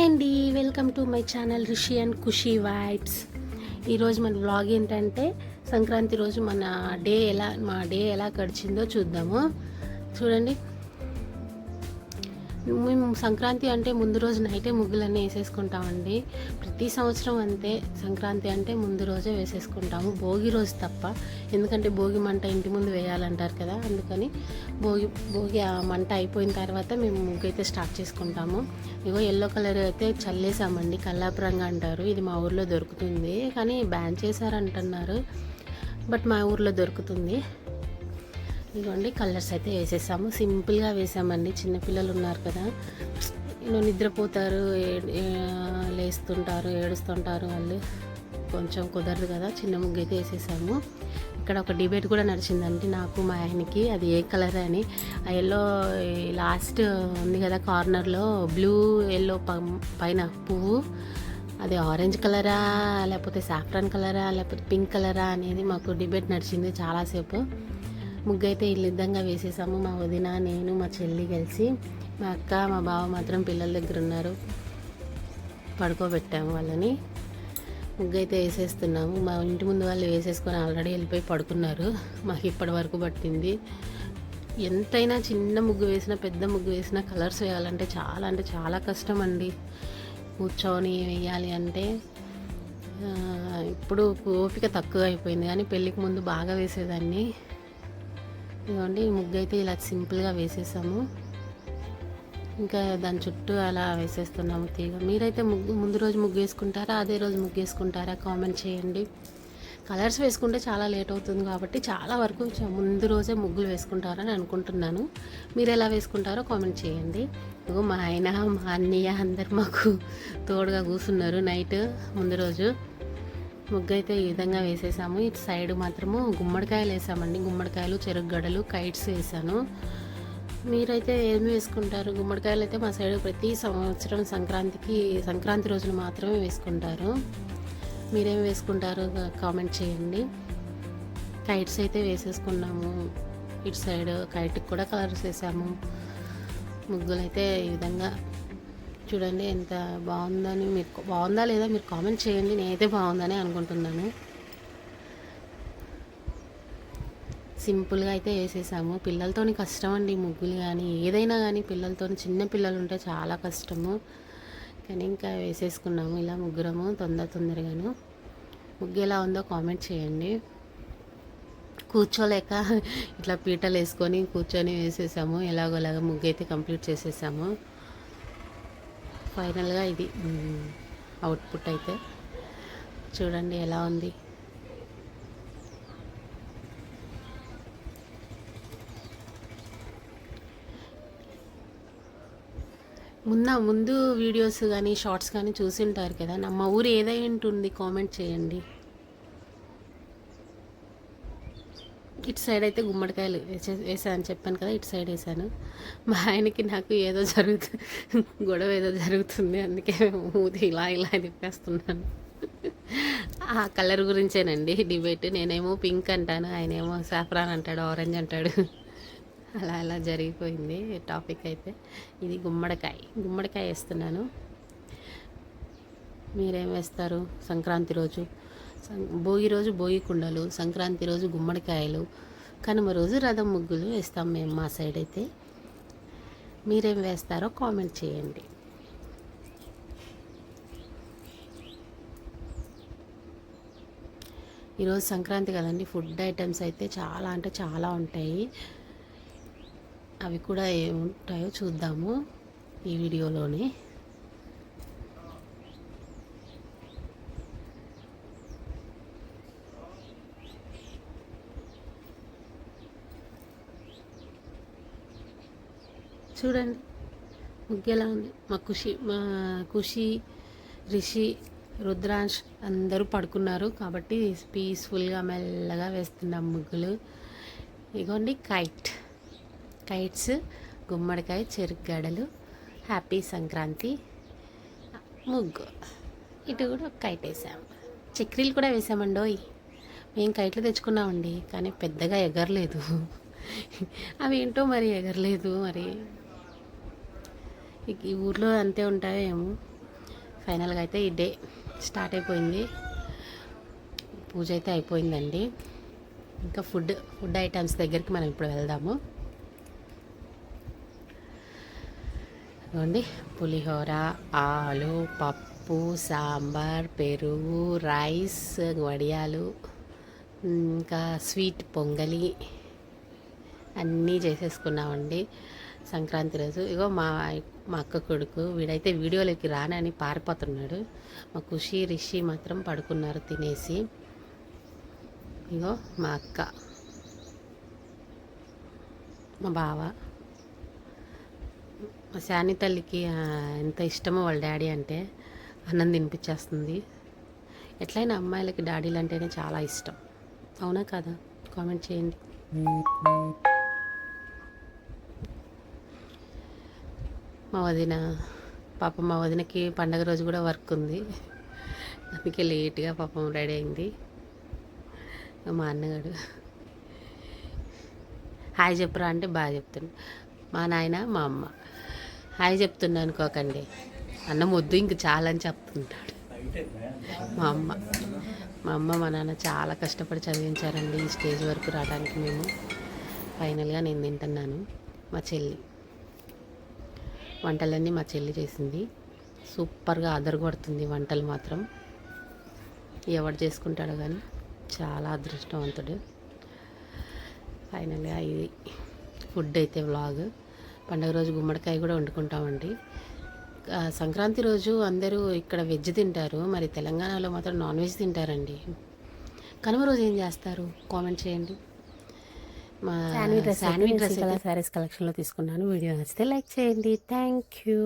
అండి, welcome to my channel Rishi and Khushi vibes. ఈరోజు మన వ్లాగ్ ఏంటంటే సంక్రాంతి రోజు మా డే ఎలా గడిచిందో చూద్దాము. చూడండి, మేము సంక్రాంతి అంటే ముందు రోజు నైటే ముగ్గులన్నీ వేసేసుకుంటామండి. ప్రతి సంవత్సరం అంతే, సంక్రాంతి అంటే ముందు రోజే వేసేసుకుంటాము, భోగి రోజు తప్ప. ఎందుకంటే భోగి మంట ఇంటి ముందు వేయాలంటారు కదా, అందుకని భోగి ఆ మంట అయిపోయిన తర్వాత మేము ముగ్గు అయితే స్టార్ట్ చేసుకుంటాము. ఇగో ఎల్లో కలర్ అయితే చల్లేసామండి, కల్లాపురంగా అంటారు. ఇది మా ఊర్లో దొరుకుతుంది, కానీ బ్యాన్ చేశారంటున్నారు, బట్ మా ఊర్లో దొరుకుతుంది. ఇదిగోండి, కలర్స్ అయితే వేసేసాము, సింపుల్గా వేసామండి. చిన్నపిల్లలు ఉన్నారు కదా, నిద్రపోతారు, లేస్తుంటారు, ఏడుస్తుంటారు, వాళ్ళు కొంచెం కుదరదు కదా. చిన్న ముగ్గు అయితే వేసేసాము. ఇక్కడ ఒక డిబేట్ కూడా నడిచిందండి నాకు మా ఆయనకి, అది ఏ కలర్ అని. ఆ ఎల్లో లాస్ట్ ఉంది కదా కార్నర్లో, బ్లూ ఎల్లో పైన పువ్వు, అది ఆరెంజ్ కలరా లేకపోతే సాఫ్రాన్ కలరా లేకపోతే పింక్ కలరా అనేది మాకు డిబేట్ నడిచింది చాలాసేపు. ముగ్గు అయితే ఈ విధంగా వేసేసాము. మా వదిన, నేను, మా చెల్లి కలిసి. మా అక్క, మా బావ మాత్రం పిల్లల దగ్గర ఉన్నారు, పడుకోబెట్టాము వాళ్ళని. ముగ్గు అయితే వేసేస్తున్నాము. మా ఇంటి ముందు వాళ్ళు వేసేసుకొని ఆల్రెడీ వెళ్ళిపోయి పడుకున్నారు. మాకు ఇప్పటి వరకు పట్టింది. ఎంతైనా చిన్న ముగ్గు వేసినా పెద్ద ముగ్గు వేసినా కలర్స్ వేయాలంటే చాలా కష్టం అండి. కూర్చొని వేయాలి అంటే ఇప్పుడు ఓపిక తక్కువ అయిపోయింది, కానీ పెళ్ళికి ముందు బాగా వేసేదాన్ని. ఇదిగోండి, ముగ్గు అయితే ఇలా సింపుల్గా వేసేసాము. ఇంకా దాని చుట్టూ అలా వేసేస్తున్నాము తీగ. మీరైతే ముందు రోజు ముగ్గు వేసుకుంటారా, అదే రోజు ముగ్గు వేసుకుంటారా, కామెంట్ చేయండి. కలర్స్ వేసుకుంటే చాలా లేట్ అవుతుంది కాబట్టి చాలా వరకు ముందు రోజే ముగ్గులు వేసుకుంటారని అనుకుంటున్నాను. మీరు ఎలా వేసుకుంటారో కామెంట్ చేయండి. మా ఆయన, మా అన్నయ్య అందరు మాకు తోడుగా కూర్చున్నారు. నైట్ ముందు రోజు ముగ్గు అయితే ఈ విధంగా వేసేసాము. ఇటు సైడ్ మాత్రము గుమ్మడికాయలు వేసామండి, గుమ్మడికాయలు, చెరుకుగడలు, కైట్స్ వేసాను. మీరైతే ఏమి వేసుకుంటారు? గుమ్మడికాయలు అయితే మా సైడ్ ప్రతి సంవత్సరం సంక్రాంతి రోజున మాత్రమే వేసుకుంటారు. మీరేమి వేసుకుంటారు కామెంట్ చేయండి. కైట్స్ అయితే వేసేసుకున్నాము. ఇటు సైడ్ కైట్కి కూడా కలర్స్ వేసాము. ముగ్గులు అయితే ఈ విధంగా చూడండి, ఎంత బాగుందని, మీరు బాగుందా లేదా మీరు కామెంట్ చేయండి. నేనైతే బాగుందని అనుకుంటున్నాను. సింపుల్గా అయితే వేసేసాము. పిల్లలతోని కష్టం అండి ముగ్గులు, కానీ ఏదైనా కానీ పిల్లలతో, చిన్న పిల్లలు ఉంటే చాలా కష్టము. కానీ ఇంకా వేసేసుకున్నాము ఇలా ముగ్గురము తొందరగాను. ముగ్గు ఎలా ఉందో కామెంట్ చేయండి. కూర్చోలేక ఇట్లా పీటలు వేసుకొని కూర్చొని వేసేసాము. ఎలాగోలాగా ముగ్గు అయితే కంప్లీట్ చేసేసాము. ఫైనల్గా ఇది అవుట్పుట్ అయితే చూడండి ఎలా ఉంది. ముందు వీడియోస్ కానీ షార్ట్స్ కానీ చూసింటారు కదా, మా ఊరు ఏదై ఉంటుంది కామెంట్ చేయండి. ఇటు సైడ్ అయితే గుమ్మడికాయలు వేసాను చెప్పాను కదా, ఇటు సైడ్ వేసాను. మా ఆయనకి నాకు గొడవ ఏదో జరుగుతుంది, అందుకే మూతి ఇలా తిప్పేస్తున్నాను. ఆ కలర్ గురించేనండి డిబేట్. నేనేమో పింక్ అంటాను, ఆయనేమో సాఫ్రాన్ అంటాడు, ఆరెంజ్ అంటాడు. అలా జరిగిపోయింది టాపిక్ అయితే. ఇది గుమ్మడికాయ వేస్తున్నాను. మీరేం వేస్తారు సంక్రాంతి రోజు? భోగి రోజు భోగి కుండలు, సంక్రాంతి రోజు గుమ్మడికాయలు, కనుమ రోజు రథం ముగ్గులు వేస్తాం మేము మా సైడ్ అయితే. మీరేం వేస్తారో కామెంట్ చేయండి. ఈరోజు సంక్రాంతి కదండి, ఫుడ్ ఐటమ్స్ అయితే చాలా ఉంటాయి. అవి కూడా ఏముంటాయో చూద్దాము ఈ వీడియోలోనే. చూడండి ముగ్గు ఎలా ఉంది. మా ఖుషి, రిషి, రుద్రాంశ్ అందరూ పడుకున్నారు కాబట్టి పీస్ఫుల్గా మెల్లగా వేస్తున్నాం ముగ్గులు. ఇగోండి కైట్స్, గుమ్మడికాయ, చెరుకుగడలు, హ్యాపీ సంక్రాంతి ముగ్గు. ఇటు కూడా కైట్ వేసాము, చక్రీలు కూడా వేసామండోయ్. మేము కైట్లు తెచ్చుకున్నామండి, కానీ పెద్దగా ఎగరలేదు. అవి ఏంటో మరి ఎగరలేదు. మరి ఈ ఊర్లో అంతే ఉంటాయేమో. ఫైనల్గా అయితే ఈ డే స్టార్ట్ అయిపోయింది. పూజ అయితే అయిపోయిందండి. ఇంకా ఫుడ్ ఐటమ్స్ దగ్గరికి మనం ఇప్పుడు వెళ్దాము. ఇదిగోండి పులిహోర, ఆలు, పప్పు, సాంబార్, పెరుగు, రైస్, వడియాలు, ఇంకా స్వీట్ పొంగలి అన్నీ చేసేసుకున్నామండి సంక్రాంతి రోజు. ఇగో మా అక్క కొడుకు వీడైతే వీడియోలోకి రానని పారిపోతున్నాడు. మా ఖుషి రిషి మాత్రం పడుకున్నారు తినేసి. ఇగో మా అక్క, మా బావ, మా శాని తల్లికి ఎంత ఇష్టమో వాళ్ళ డాడీ అంటే అన్నం తినిపించేస్తుంది. ఎట్లయినా అమ్మాయిలకి డాడీలు అంటేనే చాలా ఇష్టం, అవునా కదా? కామెంట్ చేయండి. మా వదిన పాపం, మా వదినకి పండగ రోజు కూడా వర్క్ ఉంది, అందుకే లేట్గా పాపం రెడీ అయింది. మా అన్నగాడు హాయ్ చెప్పురా అంటే బాగా చెప్తుండు. మా నాయన మా అమ్మ హాయ్ చెప్తున్నా అనుకోకండి, అన్నం వద్దు ఇంక చాలని చెప్తుంటాడు. మా అమ్మ మా నాన్న చాలా కష్టపడి చదివించారండి ఈ స్టేజ్ వరకు రావడానికి. మేము ఫైనల్గా నేను తింటున్నాను. మా చెల్లి వంటలన్నీ మా చెల్లి చేసింది. సూపర్గా అదరగొడుతుంది వంటలు మాత్రం. ఎవడు చేసుకుంటాడో కానీ చాలా అదృష్టవంతుడు. ఫైనల్గా ఇది ఫుడ్ అయితే వ్లాగ్. పండుగ రోజు గుమ్మడికాయ కూడా వండుకుంటామండి. సంక్రాంతి రోజు అందరూ ఇక్కడ వెజ్ తింటారు, మరి తెలంగాణలో మాత్రం నాన్ వెజ్ తింటారండి. కనుమ రోజు ఏం చేస్తారు కామెంట్ చేయండి. మా శాండ్విచ్ డ్రెస్ శారీస్ కలెక్షన్లో తీసుకున్నాను. వీడియో నచ్చితే లైక్ చేయండి. Thank you.